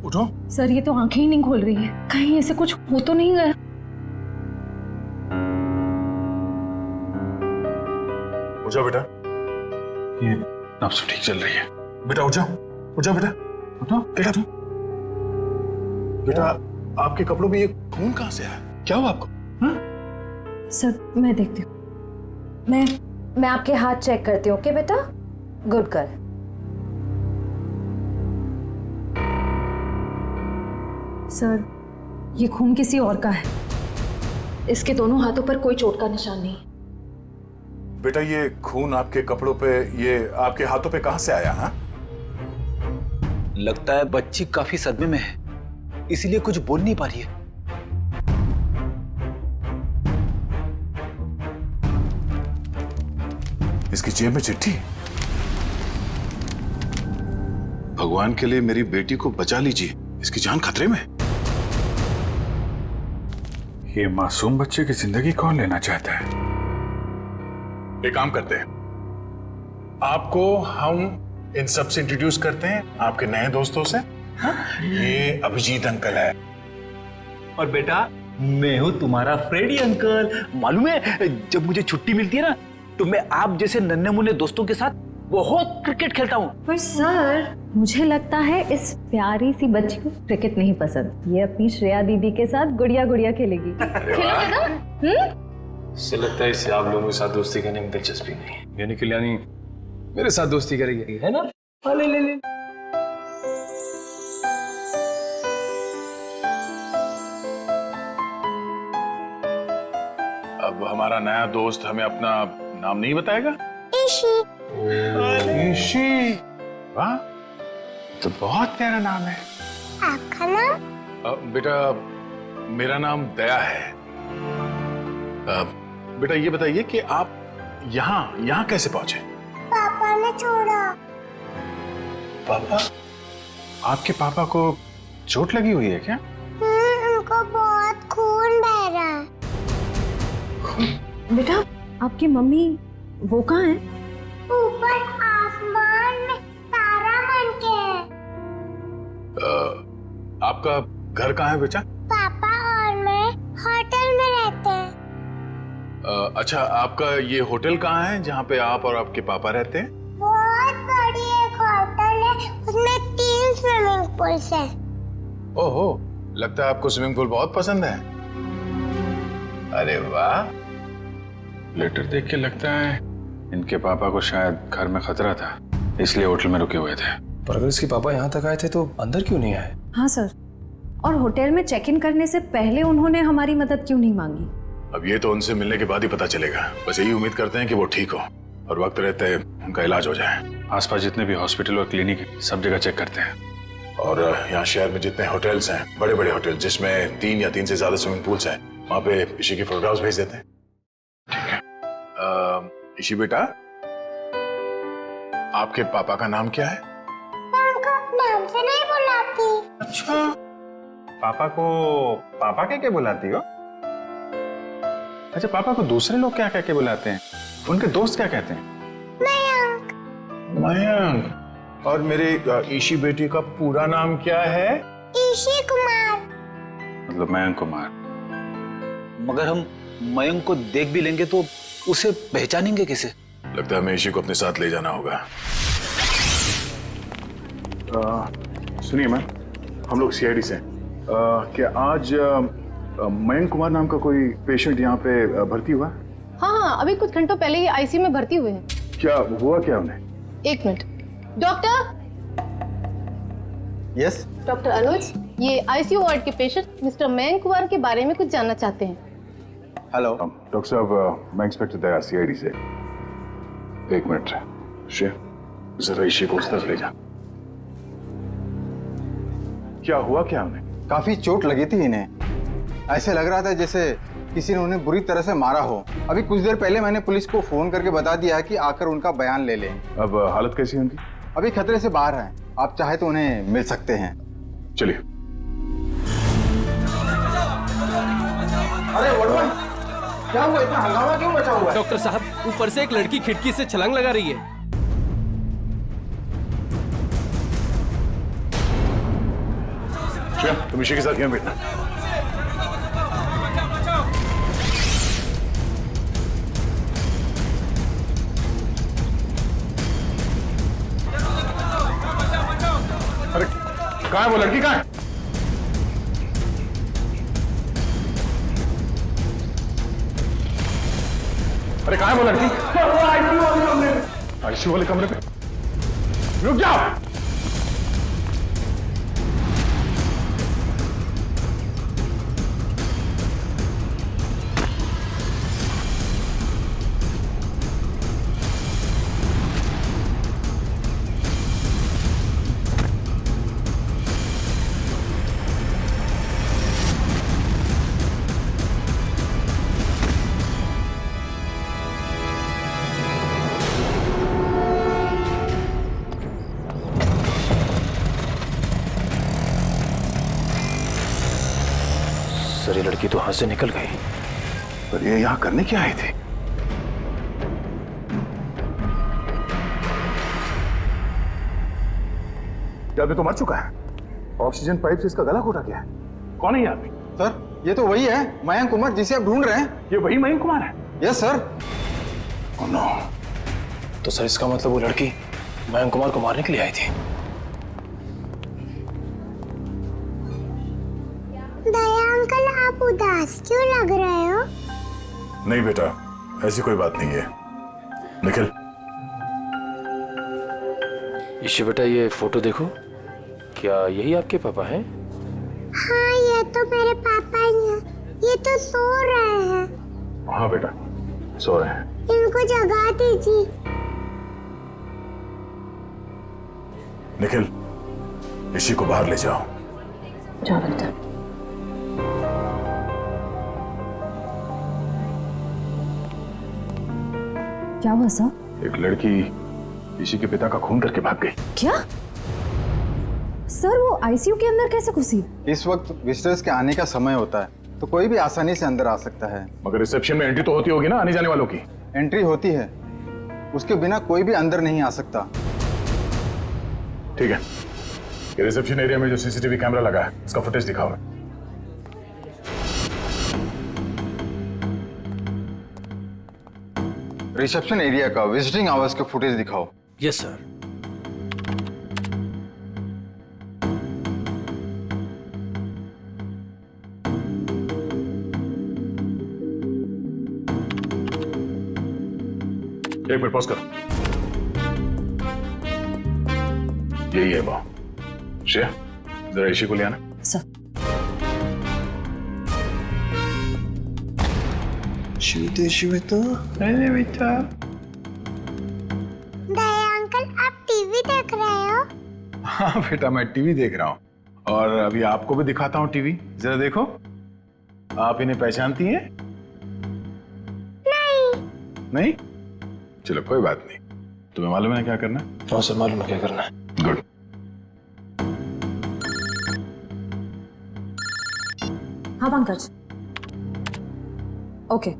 उठो। सर ये तो आंखें ही नहीं खोल रही है, कहीं ऐसे कुछ हो तो नहीं गया? उठ जाओ बेटा। ये नब्ज ठीक चल रही है। बेटा उठ जाओ, उठ जाओ बेटा, उठो बेटा उठो। बेटा आपके कपड़ों में ये खून कहाँ से आया? क्या हुआ आपको? सर मैं देखती हूँ। मैं आपके हाथ चेक करती हूँ, ओके बेटा? Good girl. सर ये खून किसी और का है, इसके दोनों हाथों पर कोई चोट का निशान नहीं। बेटा ये खून आपके कपड़ों पे, ये आपके हाथों पे कहाँ से आया? हाँ, लगता है बच्ची काफी सदमे में है, इसीलिए कुछ बोल नहीं पा रही है। इसकी जेब में चिट्ठी। भगवान के लिए मेरी बेटी को बचा लीजिए, इसकी जान खतरे में। ये मासूम बच्चे की जिंदगी कौन लेना चाहता है? एक काम करते हैं, आपको हम इन सब से इंट्रोड्यूस करते हैं, आपके नए दोस्तों से। ये अभिजीत अंकल है। और बेटा मैं हूँ तुम्हारा फ्रेडी अंकल। मालूम है जब मुझे छुट्टी मिलती है ना तो मैं आप जैसे नन्हे मुन्ने दोस्तों के साथ बहुत क्रिकेट खेलता हूँ। पर सर मुझे लगता है इस प्यारी सी बच्ची को क्रिकेट नहीं पसंद, ये अपनी श्रेया दीदी के साथ गुड़िया गुड़िया खेलेगी। इससे लगता है इसे आप लोगों के साथ दोस्ती करने में दिलचस्पी नहीं है, यानी कल्याणी मेरे साथ दोस्ती करेगी, है ना? ले ले ले। अब हमारा नया दोस्त हमें अपना नाम नहीं बताएगा? ईशी। वाह, तो बहुत प्यारा नाम है। आपका नाम? बेटा मेरा नाम दया है। बेटा ये बताइए कि आप यहाँ कैसे पहुंचे? पापा ने छोड़ा। पापा? आपके पापा को चोट लगी हुई है क्या? उनको बहुत खून बह रहा है। बेटा आपकी मम्मी वो कहाँ है? ऊपर आसमान में तारा बन के है। आपका घर कहाँ है बेटा? पापा और मैं होटल में रहते हैं। अच्छा, आपका ये होटल कहाँ है जहाँ पे आप और आपके पापा रहते हैं? बहुत बड़ी एक होटल है, उसमें 3 स्विमिंग पूल्स हैं। ओहो, लगता है आपको स्विमिंग पूल बहुत पसंद है। अरे वाह। लेटर देख के लगता है इनके पापा को शायद घर में खतरा था, इसलिए होटल में रुके हुए थे। पर अगर इसके पापा यहाँ तक आए थे तो अंदर क्यों नहीं आए? हाँ सर, और होटल में चेक इन करने से पहले उन्होंने हमारी मदद क्यों नहीं मांगी? अब ये तो उनसे मिलने के बाद ही पता चलेगा। बस यही उम्मीद करते हैं कि वो ठीक हो और वक्त रहते उनका इलाज हो जाए। आसपास जितने भी हॉस्पिटल और क्लिनिक है सब जगह चेक करते हैं। और यहाँ शहर में जितने होटल्स हैं, बड़े बड़े होटल जिसमें 3 या 3 से ज्यादा स्विमिंग पूल्स हैं, वहाँ पे ईशी की फोटोग्राफ्स भेज देते हैं। ठीक है। ईशी बेटा, आपके पापा का नाम क्या है? मैं उनको नाम से नहीं बुलाती। अच्छा, पापा को पापा कह के बुलाती हो? अच्छा, पापा को दूसरे लोग क्या कह के बुलाते हैं? उनके दोस्त क्या कहते हैं? मयंक। मयंक। और मेरे ईशी बेटी का पूरा नाम क्या है? ईशी कुमार। मतलब मयंक कुमार। मगर हम मयंक को देख भी लेंगे तो उसे पहचानेंगे कैसे? लगता है हमें ईशी को अपने साथ ले जाना होगा। सुनिए मैम, हम लोग सीआईडी से हैं। क्या आज मयंक कुमार नाम का कोई पेशेंट यहाँ पे भर्ती हुआ? हाँ, अभी कुछ घंटों पहले ही आईसीयू में भर्ती हुए हैं। क्या हुआ क्या उन्हें? 1 मिनट। डॉक्टर। यस डॉक्टर अनुज, ये आईसीयू वार्ड के पेशेंट मिस्टर मयंक कुमार के बारे में कुछ जानना चाहते हैं। हेलो डॉक्टर साहब, मैं इंस्पेक्टर दया सीआईडी से। 1 मिनट जरा ईशी को उस तरफ ले जा। क्या हुआ क्या उन्हें? काफी चोट लगी थी इन्हें, ऐसे लग रहा था जैसे किसी ने उन्हें बुरी तरह से मारा हो। अभी कुछ देर पहले मैंने पुलिस को फोन करके बता दिया है कि आकर उनका बयान ले लें। अब हालत कैसी है उनकी? अभी खतरे से बाहर हैं, आप चाहे तो उन्हें मिल सकते हैं। चलिए। अरे वर्मन, क्या हुआ? इतना हंगामा क्यों मचा हुआ है? डॉक्टर साहब, ऊपर से एक लड़की खिड़की से छलांग लगा रही है। श्रेया तुम ईशी के साथ यहाँ बैठना। अरे कहाँ है वो लड़की, कहाँ है? अरे कहाँ है वो लड़की? आईसीयू वाले कमरे पे। रुक जाओ। सर ये लड़की तो हाथ से निकल गई। पर ये यहाँ करने क्या आए थे? अभी तो मर चुका है। ऑक्सीजन पाइप से इसका गला घोटा गया है। कौन है ये आदमी? सर ये तो वही है मयंक कुमार जिसे आप ढूंढ रहे हैं। ये वही मयंक कुमार है? Yes sir. Oh no. तो सर इसका मतलब वो लड़की मयंक कुमार को मारने के लिए आई थी। दया अंकल, आप उदास क्यों लग रहे हो? नहीं बेटा, ऐसी कोई बात नहीं है। निखिल, ईशी बेटा ये फोटो देखो, क्या यही आपके पापा हैं? हाँ, ये तो मेरे पापा ही हैं। ये तो सो रहे हैं। हाँ बेटा, सो रहे हैं। इनको जगा दीजिए। निखिल, ईशी को बाहर ले जाओ। जाओ बेटा। क्या हुआ सर? एक लड़की ईशी के पिता का खून करके भाग गई। क्या सर, वो आईसीयू के अंदर कैसे घुसी? इस वक्त विजिटर्स के आने का समय होता है तो कोई भी आसानी से अंदर आ सकता है। मगर रिसेप्शन में एंट्री तो होती होगी ना आने जाने वालों की? एंट्री होती है, उसके बिना कोई भी अंदर नहीं आ सकता। ठीक है, ये रिसेप्शन एरिया में जो सीसीटीवी कैमरा लगा है उसका फुटेज दिखाओ। रिसेप्शन एरिया का विजिटिंग आवर्स के फुटेज दिखाओ। Yes sir. एक मिनट पॉज करो। यही है वो। श्रेया, जरा ईशी को ले आना। सर। अरे बेटा। दया अंकल, आप टीवी देख रहे हो? हाँ बेटा, मैं टीवी देख रहा हूँ और अभी आपको भी दिखाता हूँ टीवी। जरा देखो, आप इन्हें पहचानती हैं? नहीं? चलो कोई बात नहीं। तुम्हें मालूम है क्या करना है? हाँ सर मालूम है क्या करना है। गुड। हाँ पंकज। ओके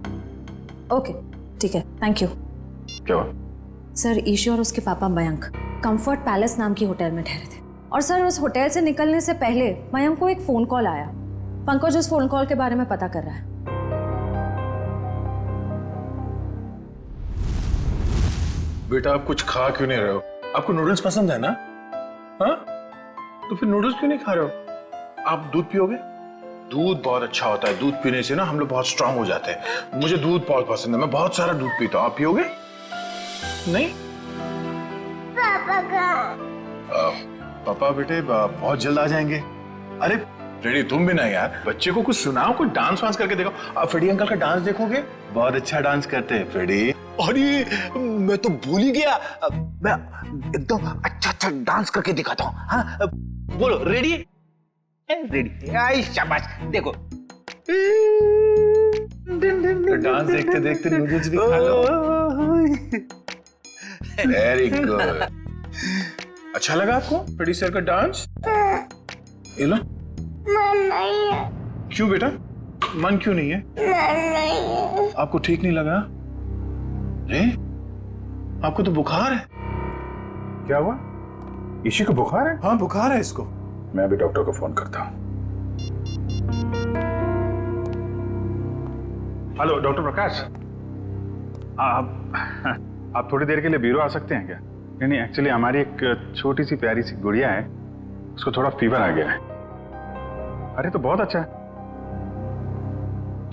ओके ठीक है, थैंक यू। क्या हुआ? सर ईशी और उसके पापा मयंक कंफर्ट पैलेस नाम की होटल में ठहरे थे और सर उस होटल से निकलने से पहले मयंक को एक फोन कॉल आया। पंकज उस फोन कॉल के बारे में पता कर रहा है। बेटा आप कुछ खा क्यों नहीं रहे हो? आपको नूडल्स पसंद है ना? हाँ, तो फिर नूडल्स क्यों नहीं खा रहे हो? आप दूध पियोगे? दूध बहुत अच्छा होता है। दूध पीने से ना हम लोग बहुत स्ट्रांग हो जाते हैं। मुझे दूध बहुत पसंद है, मैं बहुत सारा दूध पीता हूँ। आप पियोगे? नहीं? पापा कहाँ? पापा बेटे बहुत जल्द आ जाएंगे। अरे फ्रेडी तुम भी ना यार, बच्चे को कुछ सुनाओ, कुछ डांस वांस करके देखो। आप फ्रेडी अंकल का डांस देखोगे, बहुत अच्छा डांस करते हैं फ्रेडी। अरे मैं तो भूल ही गया, मैं एकदम अच्छा अच्छा डांस करके दिखाता हूँ। हाँ बोलो, रेडी? रेडी। आई शाबाश, देखो। डांस देखते देखते नूडल्स भी खा लो। Very good. अच्छा लगा आपको फ्रेडी सर का डांस? ये लो। मन नहीं है। क्यों बेटा, मन क्यों नहीं है? मन नहीं है। आपको ठीक नहीं लगा? अरे आपको तो बुखार है। क्या हुआ? ईशी को बुखार है? हाँ बुखार है इसको। मैं अभी डॉक्टर को फोन करता हूँ। हेलो डॉक्टर प्रकाश, आप थोड़ी देर के लिए ब्यूरो आ सकते हैं क्या? नहीं, एक्चुअली हमारी एक छोटी सी प्यारी सी गुड़िया है, उसको थोड़ा फीवर आ गया है। अरे तो बहुत अच्छा है।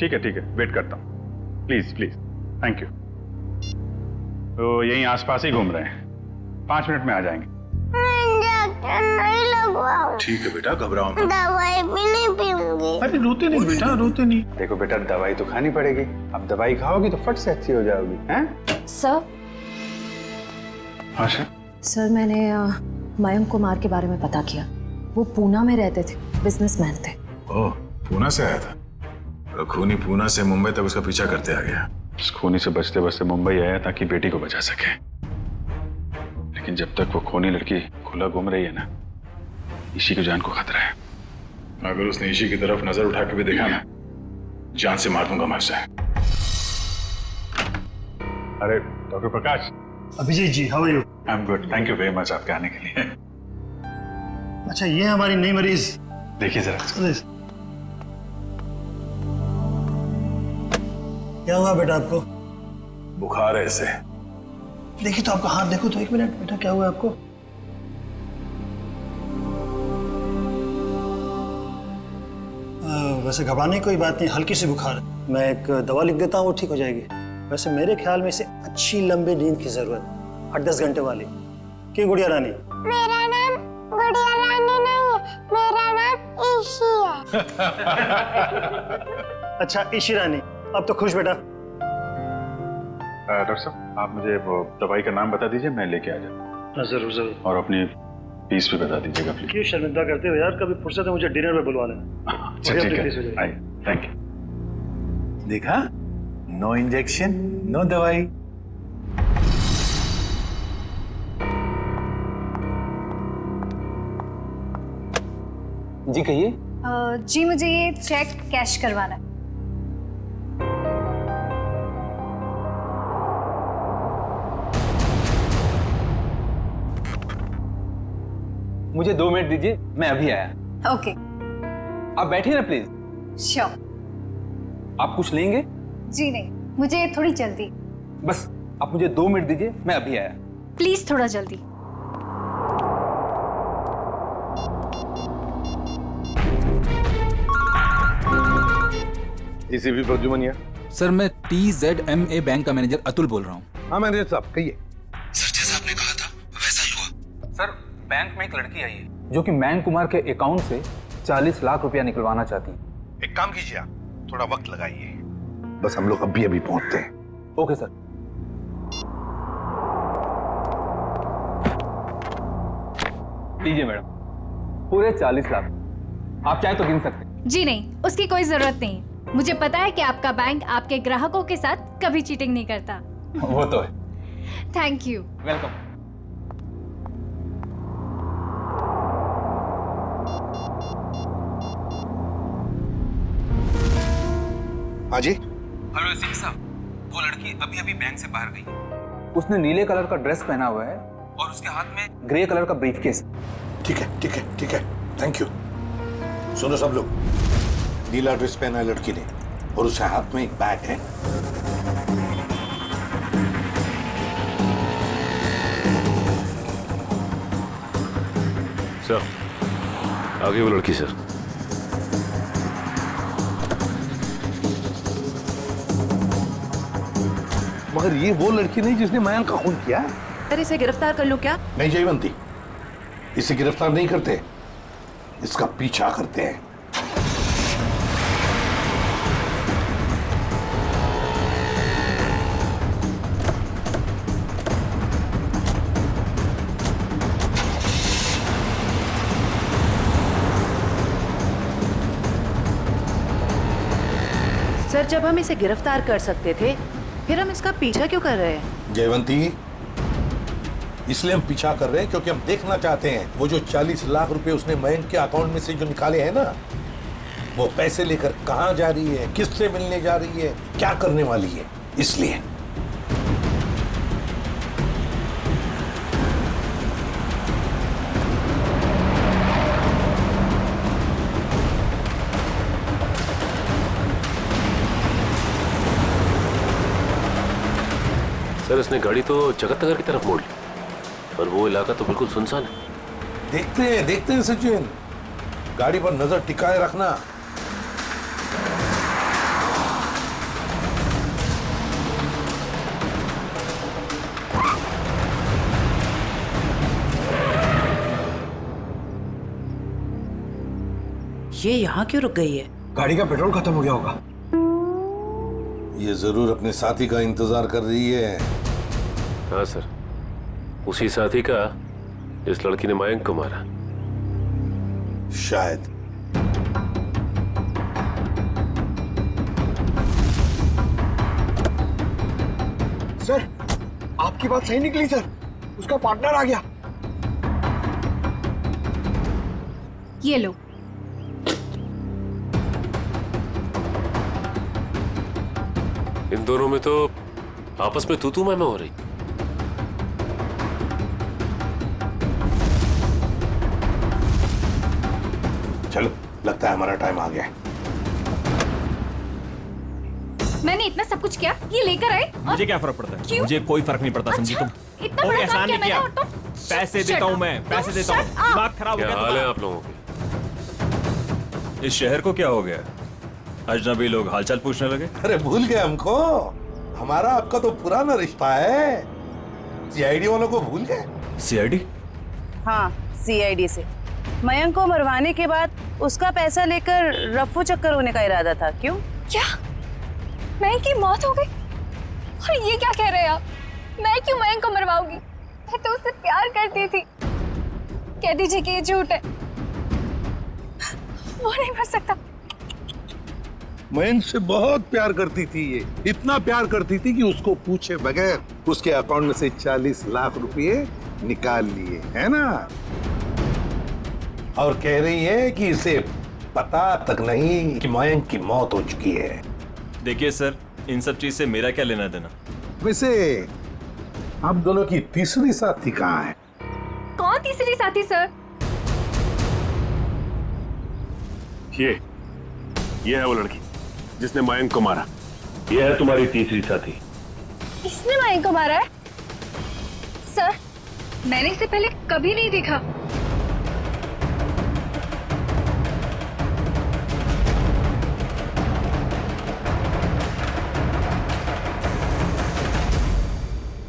ठीक है, वेट करता हूँ। Please please, thank you. तो यहीं आसपास ही घूम रहे हैं, 5 मिनट में आ जाएंगे। इंजेक्शन नहीं लगवाऊं। ठीक है बेटा, घबराओ मत। दवाई भी नहीं पीऊंगी। अरे रोते नहीं बेटा, रोते नहीं। देखो बेटा, दवाई तो खानी पड़ेगी। अब दवाई खाओगी तो फट से अच्छी हो जाओगी, हैं? सर आशा, सर मैंने मयंक कुमार के बारे में पता किया। वो पूना में रहते थे, बिजनेसमैन थे। ओह, पूना से आया था। तो खूनी पूना से मुंबई तक उसका पीछा करते आ गया। उस खूनी से बचते बचते मुंबई आया ताकि बेटी को बचा सके, लेकिन जब तक वो खूनी लड़की खुला घूम रही है ना, ईशी की जान को खतरा है। अगर उसने ईशी की तरफ नजर उठा के भी देखा ना, जान से मार दूंगा मैं उसे। अरे doctor Prakash. Abhijit ji, how are you? I am good, thank you very much आपके आने के लिए। अच्छा, ये हमारी नई मरीज। देखिए जरा। क्या हुआ बेटा आपको? बुखार है इसे। देखिए तो आपका हाथ देखो तो, 1 मिनट बेटा, क्या हुआ आपको? वैसे घबराने की कोई बात नहीं, हल्की सी बुखार है। मैं एक दवा लिख देता हूँ, वो ठीक हो जाएगी। वैसे मेरे ख्याल में इसे अच्छी लंबी नींद की जरूरत, 8-10 घंटे वाली। क्यों गुड़िया रानी? मेरा नाम गुड़िया रानी नहीं है, मेरा नाम ईशी है। अच्छा ईशी रानी, अब तो खुश बेटा। डॉक्टर साहब, आप मुझे वो दवाई का नाम बता दीजिए, मैं लेके आ जाऊँ। जरूर जरूर। और अपनी फीस भी बता दीजिएगा प्लीज। क्यों शर्मिंदा करते हो यार, कभी फुर्सत है मुझे डिनर में बुलवा लेना। अच्छा ठीक है, आइए, थैंक यू। देखा, नो इंजेक्शन नो दवाई। जी कहिए। जी मुझे ये चेक कैश करवाना है। मुझे 2 मिनट दीजिए, मैं अभी आया। ओके। आप बैठिए ना प्लीज। श्योर। आप कुछ लेंगे? जी नहीं, मुझे थोड़ी जल्दी। बस आप मुझे 2 मिनट दीजिए, मैं अभी आया। प्लीज थोड़ा जल्दी। एसीपी प्रद्युमन। सर मैं TZMA बैंक का मैनेजर अतुल बोल रहा हूँ। हाँ मैनेजर साहब, कहिए। सर जैसा आपने कहा था वैसा ही हुआ। सर बैंक में एक लड़की आई है जो कि मयंक कुमार के अकाउंट से 40 लाख रुपया निकलवाना चाहती है। एक काम कीजिए, आप थोड़ा वक्त लगाइए, बस हम लोग अभी पहुंचते हैं। Okay sir. लीजिए मैडम, पूरे 40 लाख। आप चाहे तो गिन सकते हैं। जी नहीं, उसकी कोई जरूरत नहीं। मुझे पता है कि आपका बैंक आपके ग्राहकों के साथ कभी चीटिंग नहीं करता। वो तो है। Thank you. वेलकम। हाँ जी। हेलो एसीपी साहब, वो लड़की अभी अभी बैंक से बाहर गई। उसने नीले कलर का ड्रेस पहना हुआ है और उसके हाथ में ग्रे कलर का ब्रीफकेस। ठीक है, थैंक यू। सुनो सब लोग, नीला ड्रेस पहना है लड़की ने और उसके हाथ में एक बैग है। सर, आगे वो लड़की सर। मगर ये वो लड़की नहीं जिसने मयंक का खून किया। सर इसे गिरफ्तार कर लो क्या? नहीं जयवंती, इसे गिरफ्तार नहीं करते, इसका पीछा करते हैं। सर जब हम इसे गिरफ्तार कर सकते थे, फिर हम इसका पीछा क्यों कर रहे हैं? जयवंती, इसलिए हम पीछा कर रहे हैं क्योंकि हम देखना चाहते हैं वो जो 40 लाख रुपए उसने मयंक के अकाउंट में से जो निकाले हैं ना, वो पैसे लेकर कहां जा रही है, किससे मिलने जा रही है, क्या करने वाली है, इसलिए। सर इसने गाड़ी तो जगत नगर की तरफ मोड़ ली, पर वो इलाका तो बिल्कुल सुनसान है। देखते हैं सचिन, गाड़ी पर नजर टिकाए रखना। ये यहाँ क्यों रुक गई है? गाड़ी का पेट्रोल खत्म हो गया होगा। ये जरूर अपने साथी का इंतजार कर रही है। हाँ सर, उसी साथी का इस लड़की ने मयंक को मारा। शायद। सर, आपकी बात सही निकली सर, उसका पार्टनर आ गया। ये लो। इन दोनों में तो आपस में तू मैं हो रही। चलो, लगता है हमारा टाइम आ गया। मैंने इतना सब कुछ किया, ये लेकर आए। मुझे क्या फर्क पड़ता है? क्यों? मुझे कोई फर्क नहीं पड़ता, समझी तुम? इतना बड़ा काम किया मैंने और तुम? पैसे देता हूँ मैं, पैसे देता हूँ। दिमाग खराब हो क्या गया हाल है आप लोगों के? इस शहर को क्या हो गया? अजनबी लोग हालचाल पूछने लगे। अरे भूल गए हमको? हमारा आपका तो पुराना रिश्ता है। सीआईडी वालों को भूल गए? सीआईडी? हाँ, सीआईडी से मयंक को मरवाने के बाद उसका पैसा लेकर रफ्फू चक्कर होने का इरादा था। क्यों? क्या मयंक की मौत हो गई? और ये क्या कह रहे हैं आप? मैं क्यों मयंक को मरवाऊंगी? मैं तो उससे प्यार करती थी। कह दीजिए कि ये झूठ है। वो नहीं मर सकता। मयंक से बहुत प्यार करती थी ये, इतना प्यार करती थी कि उसको पूछे बगैर उसके अकाउंट में से 40 लाख रुपए निकाल लिए, है ना? और कह रही है कि इसे पता तक नहीं कि मयंक की मौत हो चुकी है। देखिए सर, इन सब चीज से मेरा क्या लेना देना? वैसे आप दोनों की तीसरी साथी कहाँ है? कौन तीसरी साथी सर? ये है वो लड़की जिसने मयंक को मारा। ये है तुम्हारी तीसरी साथी। इसने मयंक को मारा है? सर, मैंने इसे पहले कभी नहीं देखा।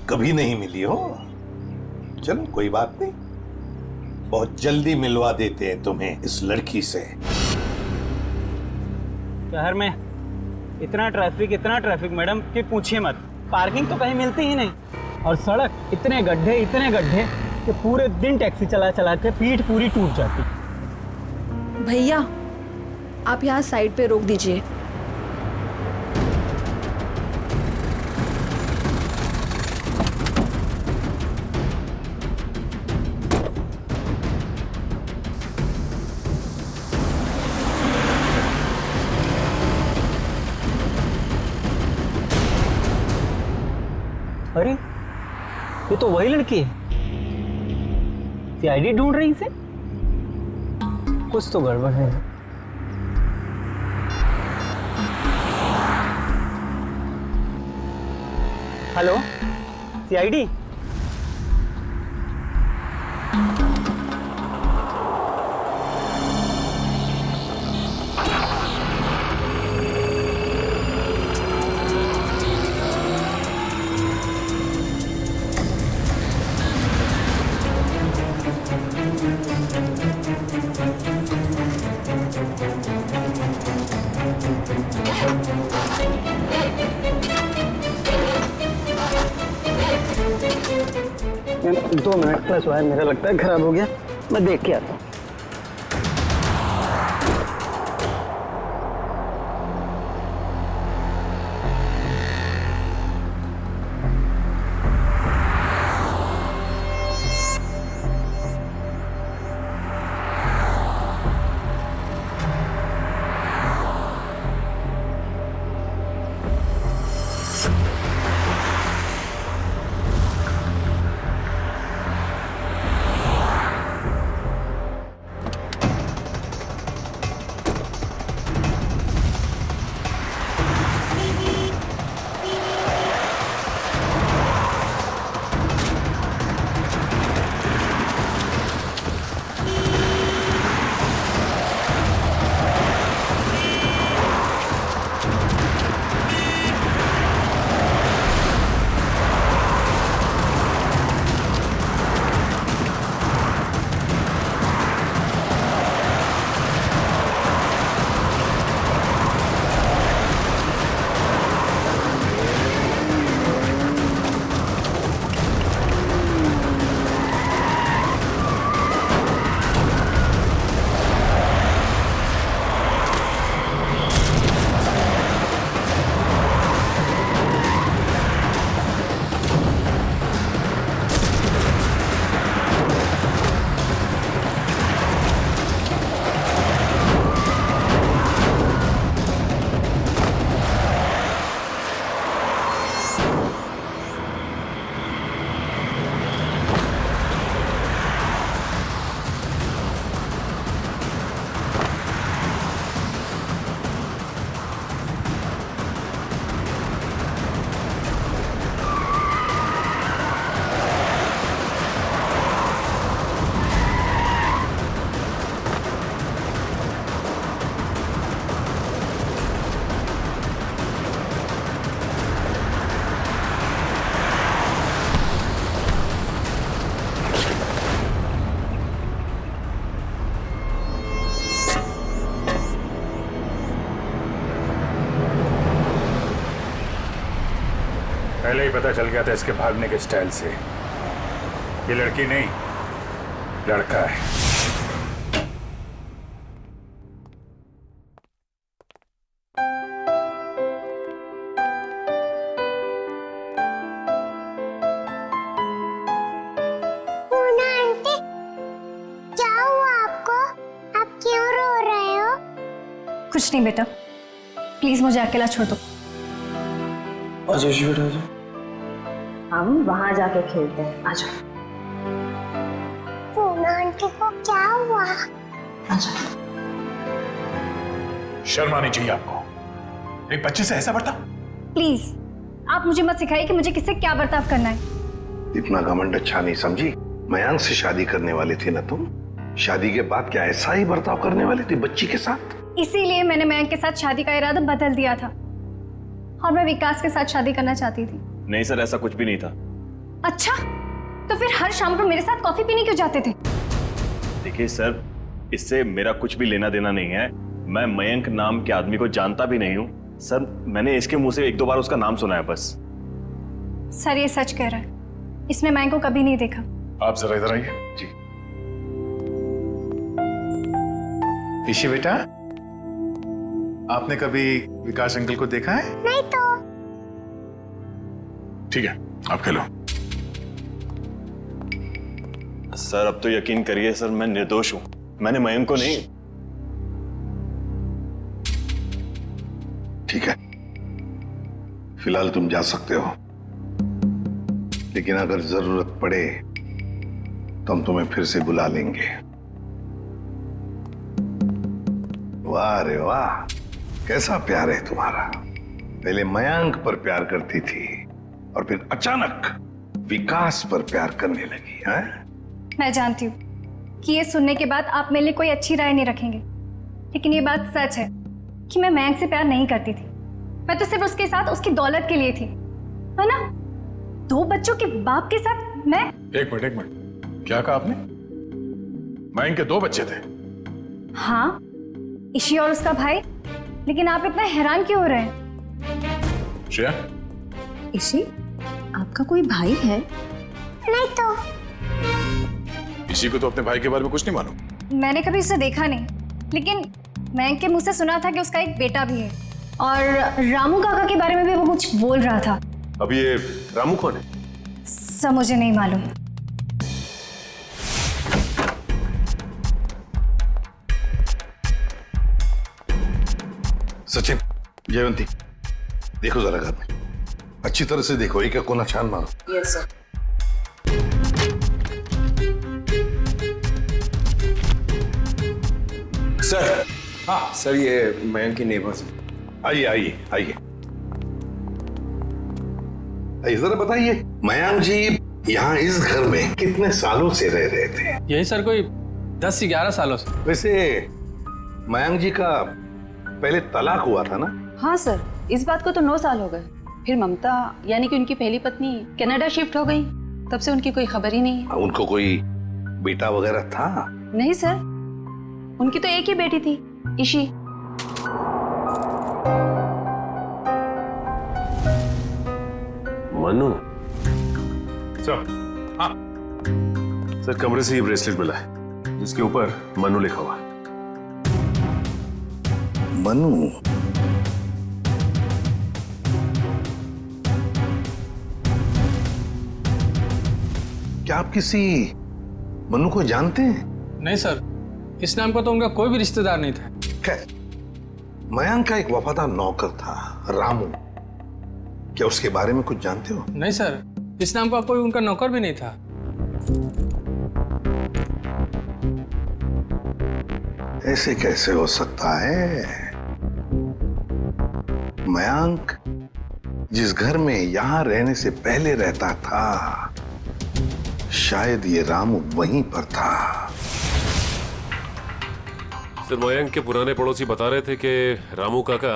कभी नहीं मिली हो? चलो कोई बात नहीं, बहुत जल्दी मिलवा देते हैं तुम्हें इस लड़की से। शहर में इतना ट्रैफिक मैडम कि पूछिए मत। पार्किंग तो कहीं मिलती ही नहीं, और सड़क इतने गड्ढे कि पूरे दिन टैक्सी चला के पीठ पूरी टूट जाती। भैया, आप यहाँ साइड पे रोक दीजिए। अरे, ये तो वही लड़की है। सीआईडी ढूंढ रही इसे? कुछ तो गड़बड़ है। Hello, CID? Ma'am 2 minute plus wire मेरा लगता है खराब हो गया, मैं देख के आता हूँ। पता चल गया था इसके भागने के स्टाइल से। ये लड़की नहीं, लड़का है। पूना आंटी, क्या हुआ आपको? आप क्यों रो रहे हो? कुछ नहीं बेटा, प्लीज मुझे अकेला छोड़ दो। आजा जी बेटा आजा। हम वहां जाके खेलते हैं, आ जाओ। पूना आंटी को क्या हुआ? आ जाओ। शर्म आनी चाहिए आपको, एक बच्चे से ऐसा बर्ताव। प्लीज आप मुझे मत सिखाइए कि मुझे किससे क्या बर्ताव करना है। इतना घमंड अच्छा नहीं समझी। मयांक से शादी करने वाली थी ना तुम? शादी के बाद क्या ऐसा ही बर्ताव करने वाली थी बच्ची के साथ? इसीलिए मैंने मयंक के साथ शादी का इरादा बदल दिया था और मैं विकास के साथ शादी करना चाहती थी। नहीं सर, ऐसा कुछ भी नहीं था। अच्छा, तो फिर हर शाम को मेरे साथ कॉफी पीने क्यों जाते थे? देखिए सर, इससे मेरा कुछ भी लेना देना नहीं है। मैं मयंक नाम के आदमी को जानता भी नहीं हूँ सर। मैंने इसके मुंह से 1-2 बार उसका नाम सुना है बस। सर ये सच कह रहा है, इसने मयंक को कभी नहीं देखा। आप जरा इधर आइए। जी ईशी बेटा, आपने कभी विकास अंकल को देखा है? नहीं तो। ठीक है, आप खेलो। सर अब तो यकीन करिए सर, मैं निर्दोष हूं। मैंने मयंक को नहीं। ठीक है, फिलहाल तुम जा सकते हो, लेकिन अगर जरूरत पड़े तो हम तुम्हें फिर से बुला लेंगे। वाह रे वाह, कैसा प्यार है तुम्हारा। पहले मयांक पर प्यार करती थी और फिर अचानक विकास पर प्यार करने लगी है? मैं जानती हूँ कि ये सुनने के बाद आप मेरे लिए कोई अच्छी राय नहीं रखेंगे, लेकिन ये बात सच है कि मैं मयंक से प्यार नहीं करती थी। मैं तो सिर्फ उसके साथ उसकी दौलत के लिए थी, है ना? 2 बच्चों के बाप के साथ मैं। एक मिनट, क्या कहा आपने? मयंक के 2 बच्चे थे? हाँ, ईशी और उसका भाई। लेकिन आप इतना हैरान क्यों हो रहे हैं? श्रेया, ईशी, आपका कोई भाई है? नहीं तो। इसी को तो अपने भाई के बारे में कुछ नहीं मालूम। मैंने कभी उसे देखा नहीं, लेकिन मयंक के मुंह से सुना था कि उसका एक बेटा भी है और रामू काका के बारे में भी वो कुछ बोल रहा था। अब ये रामू कौन है? सब मुझे नहीं मालूम। सचिन, जयवंती, देखो जरा घर में अच्छी तरह से देखो, एक एक कोना छान मारो। Yes sir. सर, हाँ सर, ये मयंक की नेबर्स। आइए आइए आइए, जरा बताइए, मयंक जी यहाँ इस घर में कितने सालों से रह रहे थे? यही सर कोई 10 से 11 सालों से। वैसे मयंक जी का पहले तलाक हुआ था ना? हाँ सर, इस बात को तो 9 साल हो गए। फिर ममता यानी कि उनकी पहली पत्नी कनाडा शिफ्ट हो गई, तब से उनकी कोई खबर ही नहीं है। उनको कोई बेटा वगैरह था? नहीं सर, उनकी तो एक ही बेटी थी, ईशी। मनु सर। हाँ सर, कमरे से ये ब्रेसलेट मिला है जिसके ऊपर मनु लिखा हुआ है। मनु? क्या आप किसी मनु को जानते हैं? नहीं सर, इस नाम का तो उनका कोई भी रिश्तेदार नहीं था। मयंक का एक वफादार नौकर था, रामू। क्या उसके बारे में कुछ जानते हो? नहीं सर, इस नाम का कोई उनका नौकर भी नहीं था। ऐसे कैसे हो सकता है? मयंक जिस घर में यहां रहने से पहले रहता था, शायद ये रामू वहीं पर था। सर, मयंक के पुराने पड़ोसी बता रहे थे कि रामू काका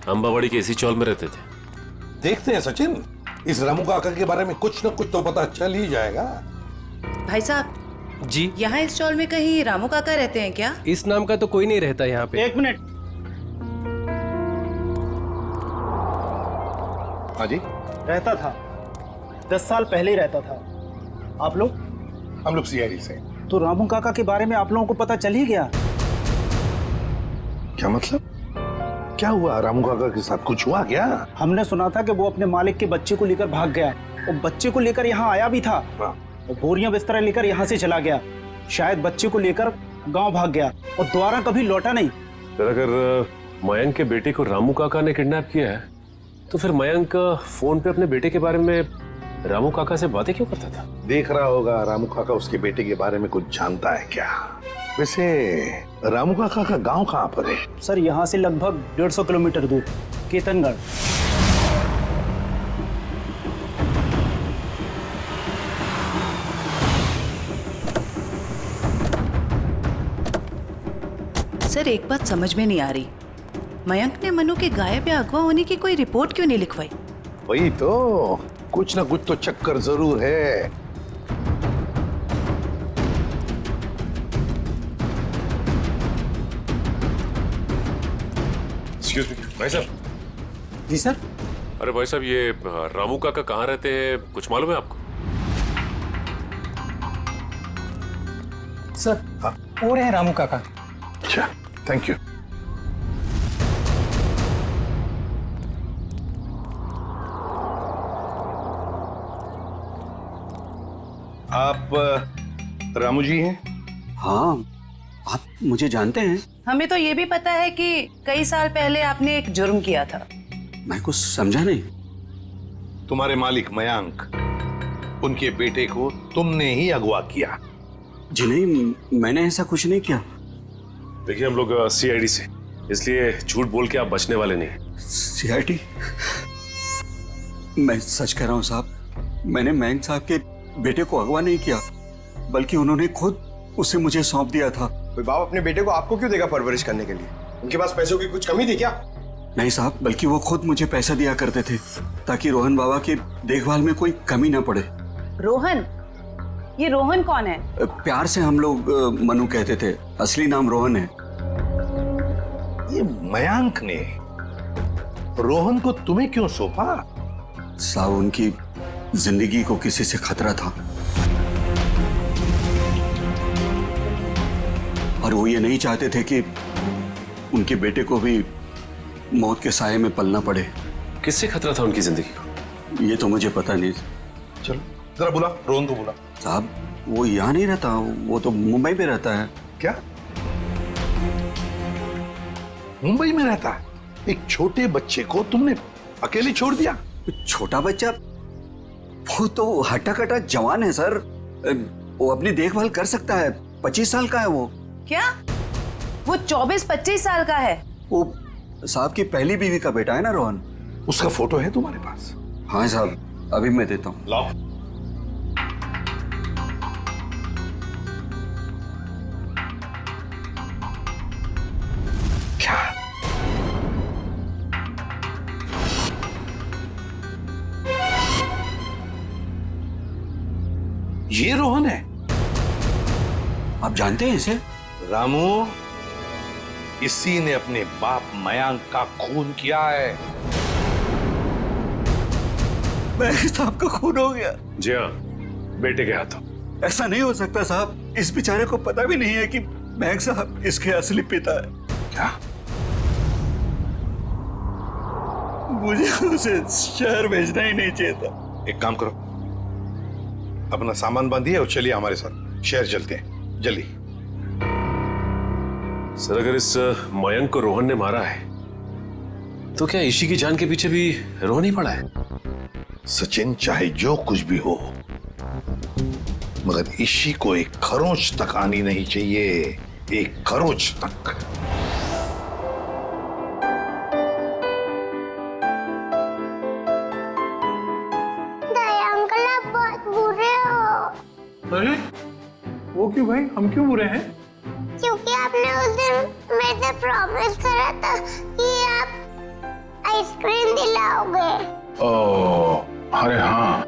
अंबावाड़ी के इसी चौल में रहते थे। देखते हैं सचिन, इस रामू काका के बारे में कुछ न कुछ तो पता चल ही जाएगा। भाई साहब जी, यहाँ इस चौल में कहीं रामू काका रहते हैं क्या? इस नाम का तो कोई नहीं रहता यहाँ पे। 1 मिनट। हाँ जी? रहता था, 10 साल पहले ही रहता था। आप लोग? हम लोग सीआईडी से। तो रामू काका के बारे में आप लोगों को पता चल ही गया? क्या मतलब? क्या हुआ रामू काका के साथ? कुछ हुआ क्या? हमने सुना था कि वो अपने मालिक के बच्चे को लेकर भाग गया और बच्चे को लेकर यहाँ आया भी था और बोरियां बिस्तरा लेकर यहाँ से चला गया। शायद बच्चे को लेकर गांव भाग गया और दोबारा कभी लौटा नहीं। सर, अगर मयंक के बेटे को रामू काका ने किडनैप किया है तो फिर मयंक फोन पे अपने बेटे के बारे में रामू काका से बातें क्यों करता था? देख रहा होगा रामू काका उसके बेटे के बारे में कुछ जानता है क्या? वैसे रामू काका का गांव कहाँ पर है? सर, यहाँ से लगभग 150 किलोमीटर दूर, केतनगढ़। सर, एक बात समझ में नहीं आ रही, मयंक ने मनु के गायब या अगवा होने की कोई रिपोर्ट क्यों नहीं लिखवाई? वही तो, कुछ ना कुछ तो चक्कर जरूर है। एक्सक्यूज मी भाई साहब। जी सर। अरे भाई साहब, ये रामू काका कहाँ रहते हैं, कुछ मालूम है आपको? सर, वो रहे रामू काका। अच्छा, थैंक यू। आप रामू जी हैं? हाँ, आप मुझे जानते हैं? हमें तो ये भी पता है कि कई साल पहले आपने एक जुर्म किया था। मैं कुछ समझा नहीं। तुम्हारे मालिक मयंक, उनके बेटे को तुमने ही अगवा किया। जी नहीं, मैंने ऐसा कुछ नहीं किया। देखिए, हम लोग सीआईडी से, इसलिए झूठ बोल के आप बचने वाले नहीं। सीआईडी? मैं सच कह रहा हूँ साहब, मैंने मयंक साहब के बेटे को अगवा नहीं किया, बल्कि उन्होंने खुद उसे मुझे सौंप दिया था। कोई बाप अपने बेटे को आपको क्यों देगा परवरिश करने के लिए? उनके पास पैसों की कुछ कमी थी क्या? नहीं साहब, बल्कि वो खुद मुझे पैसा दिया करते थे ताकि रोहन बाबा की देखभाल में कोई कमी ना पड़े। रोहन? ये रोहन कौन है? प्यार से हम लोग मनु कहते थे, असली नाम रोहन है। ये मयंक ने रोहन को तुम्हें क्यों सौंपा? साहब, उनकी जिंदगी को किसी से खतरा था और वो ये नहीं चाहते थे कि उनके बेटे को भी मौत के साये में पलना पड़े। किससे खतरा था उनकी जिंदगी को? ये तो मुझे पता नहीं। चलो जरा बुला, रोहन को बुला। साहब, वो यहाँ नहीं रहता, वो तो मुंबई में रहता है। क्या? मुंबई में रहता है? एक छोटे बच्चे को तुमने अकेले छोड़ दिया? छोटा बच्चा? वो तो हट्टा कट्टा जवान है सर, वो अपनी देखभाल कर सकता है। 25 साल का है वो। क्या? वो 24-25 साल का है? वो साहब की पहली बीवी का बेटा है ना रोहन। उसका फोटो है तुम्हारे पास? हाँ साहब, अभी मैं देता हूँ। लाओ। क्या? ये रोहन है? आप जानते हैं इसे? रामू, इसी ने अपने बाप मयंक का खून किया है। मयंक साहब का खून हो गया? जी हाँ, बेटे के हाथों। ऐसा नहीं हो सकता साहब, इस बेचारे को पता भी नहीं है कि मयंक साहब इसके असली पिता है। क्या? मुझे उसे शहर भेजना ही नहीं चाहिए था। एक काम करो, अपना सामान बांधिए और चलिए हमारे साथ, शहर चलते हैं, जल्दी। सर, अगर इस मयंक को रोहन ने मारा है तो क्या ईशी की जान के पीछे भी रोहन ही पड़ा है? सचिन, चाहे जो कुछ भी हो, मगर ईशी को एक खरोंच तक आनी नहीं चाहिए, एक खरोंच तक। दया अंकल, आप बहुत बुरे हो। अरे वो क्यों भाई, हम क्यों बुरे हैं? क्योंकि आपने उस दिन मेरे से प्रॉमिस करा था कि आप आइसक्रीम दिलाओगे। ओह, अरे हाँ,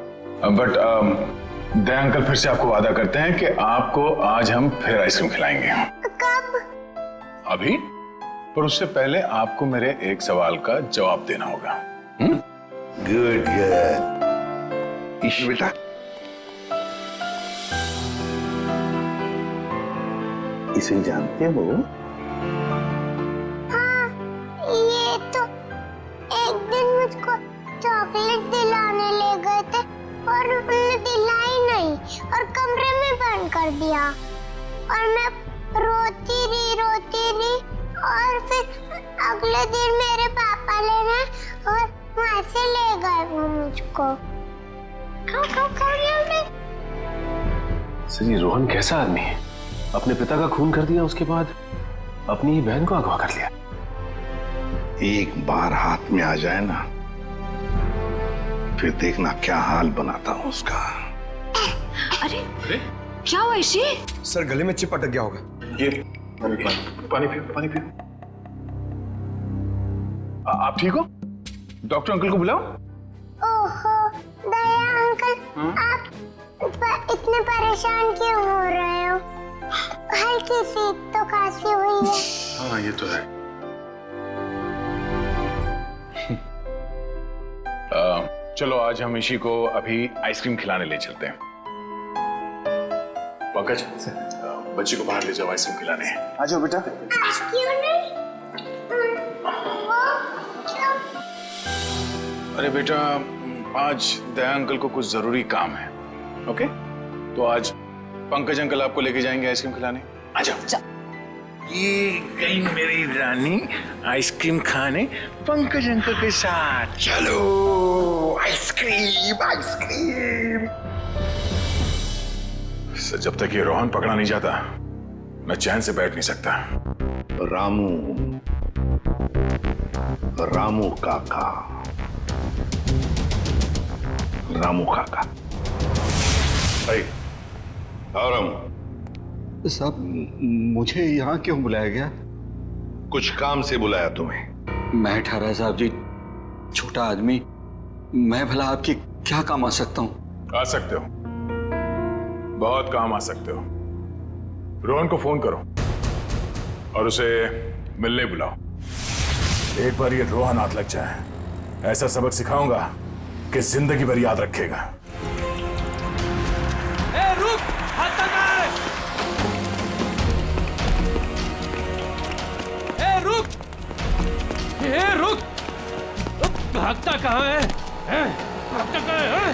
बट दया अंकल फिर से आपको वादा करते हैं कि आपको आज हम फिर आइसक्रीम खिलाएंगे। कब? अभी, पर उससे पहले आपको मेरे एक सवाल का जवाब देना होगा। Good good. ईश बेटा, इसे जानते हो? हाँ, ये तो एक दिन मुझको चॉकलेट दिलाने ले गए थे और उन्होंने दिलाई नहीं और कमरे में बंद कर दिया और मैं रोती रही और फिर अगले दिन मेरे पापा लेने और वहाँ से ले गए वो मुझको। सर, ये रोहन कैसा आदमी है? अपने पिता का खून कर दिया, उसके बाद अपनी ही बहन को अगवा कर लिया। एक बार हाथ में आ जाए ना, फिर देखना क्या हाल बनाता हूँ उसका। अरे क्या हुआ ईशी? सर गले में चिप अटक गया होगा। ये पानी पियो। आप ठीक हो? डॉक्टर अंकल को बुलाओ। ओहो दया अंकल, आप इतने परेशान क्यों हो रहे हो? हल्की सी तो खांसी हुई है। हाँ ये तो है। चलो आज हम ईशी को अभी आइसक्रीम खिलाने ले चलते हैं। पंकज, बच्ची को बाहर ले जाओ, आइसक्रीम खिलाने। आ जाओ बेटा। क्यों नहीं? अरे बेटा, आज दया अंकल को कुछ जरूरी काम है। ओके, तो आज पंकज अंकल आपको लेके जाएंगे आइसक्रीम खिलाने। आ जाओ। ये गई मेरी रानी आइसक्रीम खाने पंकज अंकल के साथ। चलो आइसक्रीम। सर, जब तक ये रोहन पकड़ा नहीं जाता मैं चैन से बैठ नहीं सकता। रामू काका। भाई साहब, मुझे यहाँ क्यों बुलाया गया? कुछ काम से बुलाया तुम्हें। मैं ठहरा साहब जी, छोटा आदमी, मैं भला आपके क्या काम आ सकता हूँ? आ सकते हो, बहुत काम आ सकते हो। रोहन को फोन करो और उसे मिलने बुलाओ। एक बार ये रोहन हाथ लग जाए, ऐसा सबक सिखाऊंगा कि जिंदगी भर याद रखेगा। रुक, हाथ रुक। भागता कहाँ है? भागता कहाँ है?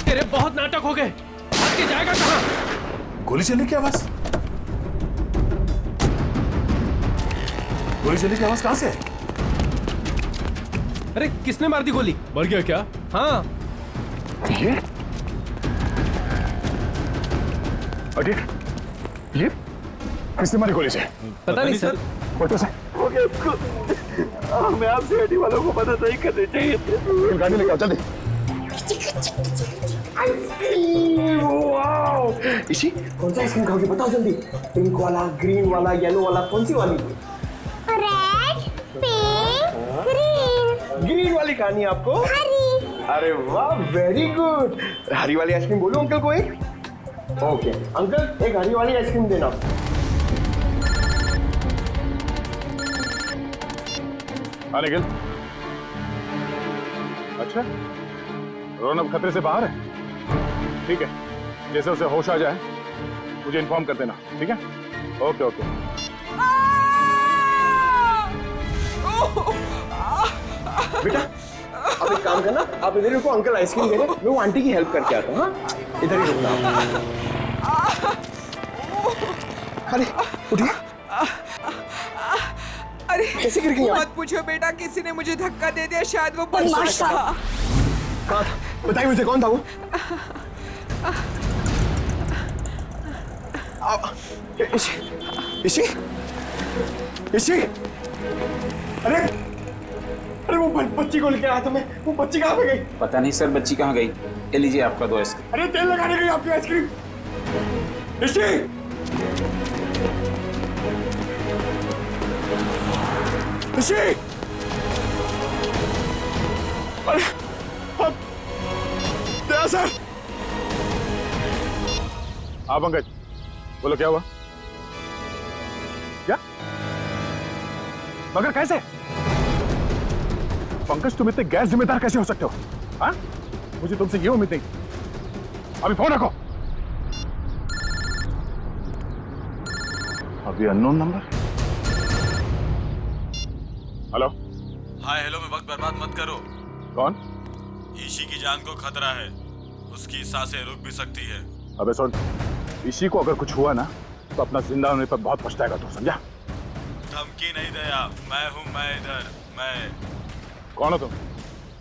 तेरे बहुत नाटक हो गए, भाग के जाएगा कहाँ? गोली चलने की आवाज? गोली चलने की आवाज कहां से? अरे किसने मार दी गोली? मर गया क्या? हाँ। ये किसने मारी गोली से? पता नहीं सर। फोटो से हमें आप सीआईडी वालों को मदद नहीं करनी चाहिए थी। गाड़ी लेके आओ जल्दी। इसी कौन सा आइसक्रीम खाओगे बताओ जल्दी। पिंक वाला, ग्रीन वाला, येलो वाला, कौन सी वाली? Red, pink, green. ग्रीन वाली खानी है आपको? हरी। अरे वाह, वेरी गुड। हरी वाली आइसक्रीम बोलो अंकल को एक। ओके अंकल, एक हरी वाली आइसक्रीम देना। निखिल, अच्छा रोहन अब खतरे से बाहर है? ठीक है, जैसे उसे होश आ जाए मुझे इन्फॉर्म कर देना, ठीक है? Okay okay. बेटा आप एक काम करना, आप इधर रुको, अंकल आइसक्रीम दे रहे हैं, मैं वो आंटी की हेल्प करके आता हूँ। हाँ इधर ही रुकना। अरे उठिए। अरे कैसे गिर गई आप? मत पूछो बेटा, किसी ने मुझे धक्का दे दिया, शायद वो बदमाश था। कहाँ था? बताइए मुझे, कौन था वो? इसी अरे वो बच्ची को लेके आया था मैं, वो बच्ची कहाँ पे गई? पता नहीं सर, बच्ची कहाँ गई? ये लीजिए आपका 2 आइसक्रीम। अरे तेल लगाने गई आपकी आइसक्रीम। इसी अरे दया सर। हाँ पंकज, बोलो क्या हुआ? क्या? मगर कैसे? पंकज, तुम इतने गैर जिम्मेदार कैसे हो सकते हो? हाँ? मुझे तुमसे ये उम्मीद नहीं। अभी फोन रखो। अभी unknown number. Hello. Hi hello में वक्त बर्बाद मत करो। कौन? ईशी की जान को खतरा है, उसकी सांसें रुक भी सकती है। अबे सुन, ईशी को अगर कुछ हुआ ना तो अपना जिंदा होने पर बहुत पछताएगा तू, समझा? धमकी नहीं दया, मैं हूँ, मैं इधर, मैं। कौन हो तुम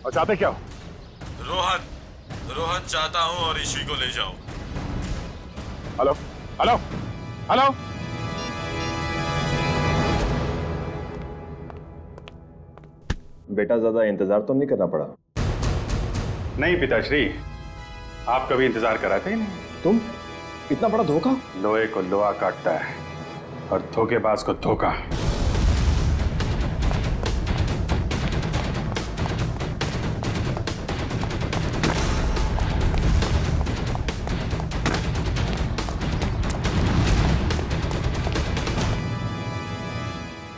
और चाहते क्या हो? रोहन, रोहन चाहता हूँ और ईशी को ले जाओ। Hello hello hello. बेटा ज्यादा इंतजार तो नहीं करना पड़ा? नहीं पिताश्री, आप कभी इंतजार कराते ही नहीं। तुम इतना बड़ा धोखा? लोहे को लोहा काटता है और धोखेबाज को धोखा।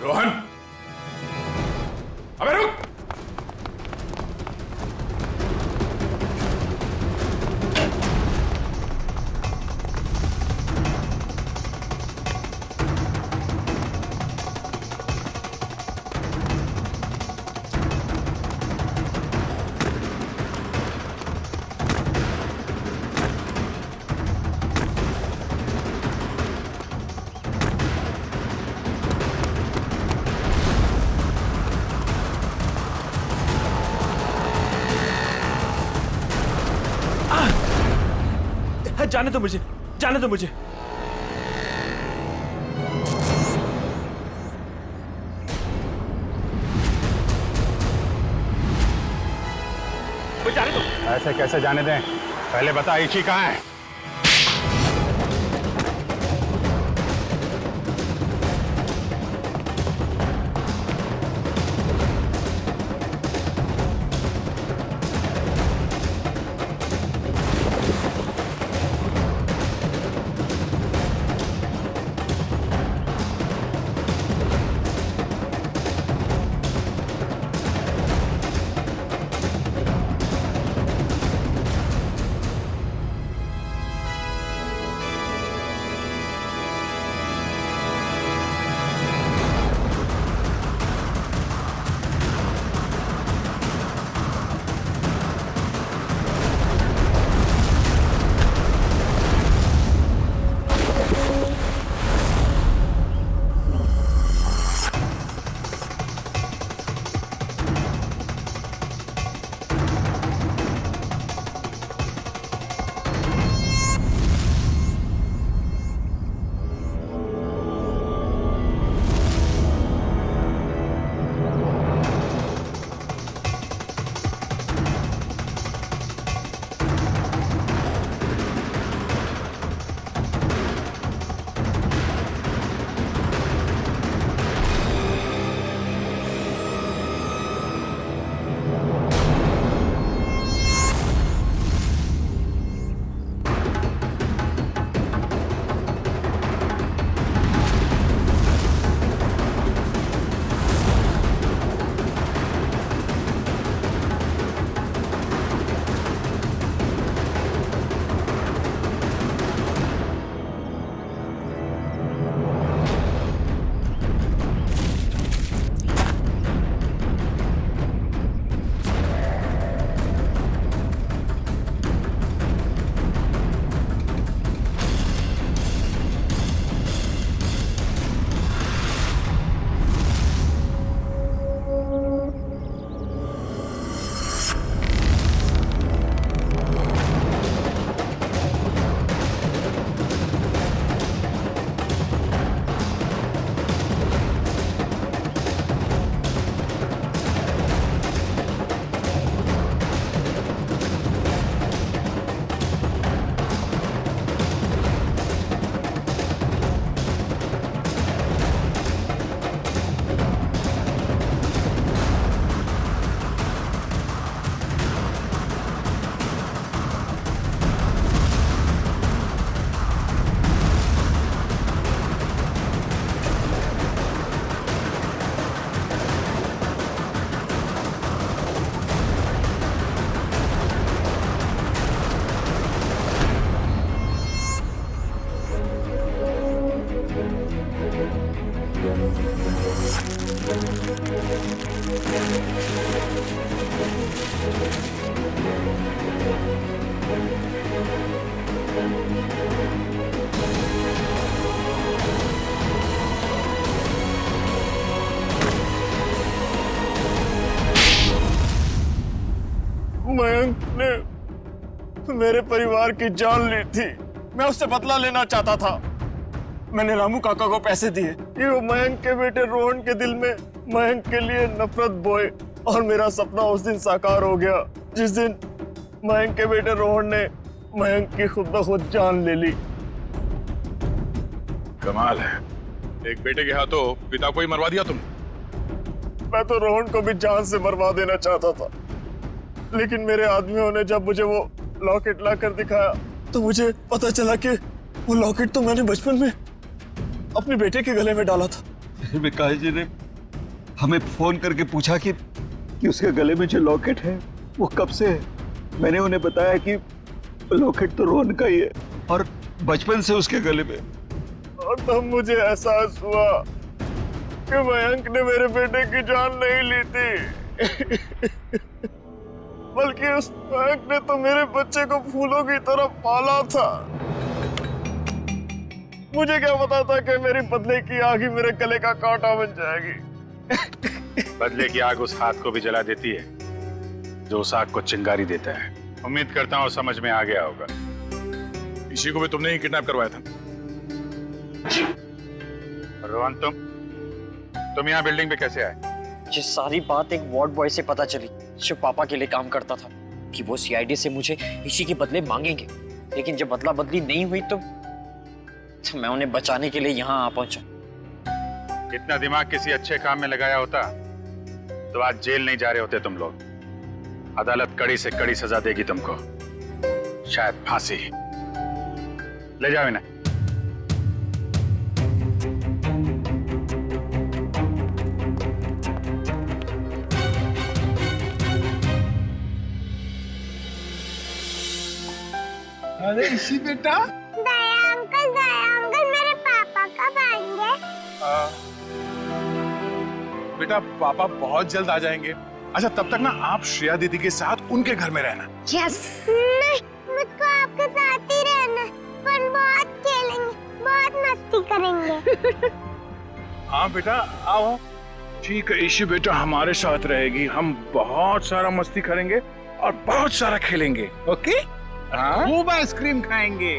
रोहन, अबे रुक। जाने दो मुझे, जाने दो मुझे। जाने दो। ऐसे कैसे जाने दें? पहले बता ईशी कहाँ है? मेरे परिवार की जान ली थी। मैं उससे बदला लेना चाहता था। मैंने रामू काका को पैसे दिए कि वो मयंक के बेटे रोहन के दिल में मयंक के लिए नफरत बोए, और मेरा सपना उस दिन साकार हो गया जिस दिन मयंक के बेटे रोहन ने मयंक की खुद ब खुद जान ले ली। कमाल है, एक बेटे के हाथों पिता को ही मरवा दिया तुम। मैं तो रोहन को भी जान से मरवा देना चाहता था, लेकिन मेरे आदमियों ने जब मुझे वो लॉकेट लाकर दिखाया तो मुझे पता चला कि वो लॉकेट तो मैंने बचपन में अपने बेटे के गले में डाला था। विकास जी ने हमें फोन करके पूछा कि उसके गले में जो लॉकेट है वो कब से है। मैंने उन्हें बताया कि लॉकेट तो रोहन का ही है और बचपन से उसके गले में। और तब मुझे एहसास हुआ कि मयंक ने मेरे बेटे की जान नहीं ली थी बल्कि उस मयंक ने तो मेरे बच्चे को फूलों की तरह पाला था। मुझे क्या पता था कि मेरी बदले की आग ही मेरे गले का कांटा बन जाएगी। बदले की आग उस हाथ को भी जला देती है जो उस आग को चिंगारी देता है। उम्मीद करता हूँ समझ में आ गया होगा। इसी को भी तुमने ही किडनैप करवाया था। रोहन, तुम यहाँ बिल्डिंग पे कैसे आए? ये सारी बात एक वार्ड बॉय से पता चली जो पापा के लिए काम करता था, कि वो सीआईडी से मुझे इसी के बदले मांगेंगे। लेकिन जब बदला बदली नहीं हुई तो मैं उन्हें बचाने के लिए यहाँ आ पहुंचा। इतना दिमाग किसी अच्छे काम में लगाया होता तो आज जेल नहीं जा रहे होते तुम लोग। अदालत कड़ी से कड़ी सजा देगी तुमको, शायद फांसी। ले जाओ इन्हें। अरे इसी बेटा, दया अंकल मेरे पापा कब आएंगे? बेटा पापा बहुत जल्द आ जाएंगे। अच्छा तब तक ना आप श्रेया दीदी के साथ उनके घर में रहना। यस। नहीं, मुझको आपके साथ ही रहना। पर बहुत खेलेंगे, बहुत मस्ती करेंगे। हाँ बेटा आओ। ठीक है ईशी बेटा हमारे साथ रहेगी। हम बहुत सारा मस्ती करेंगे और बहुत सारा खेलेंगे। ओके? खूब आइसक्रीम खाएंगे।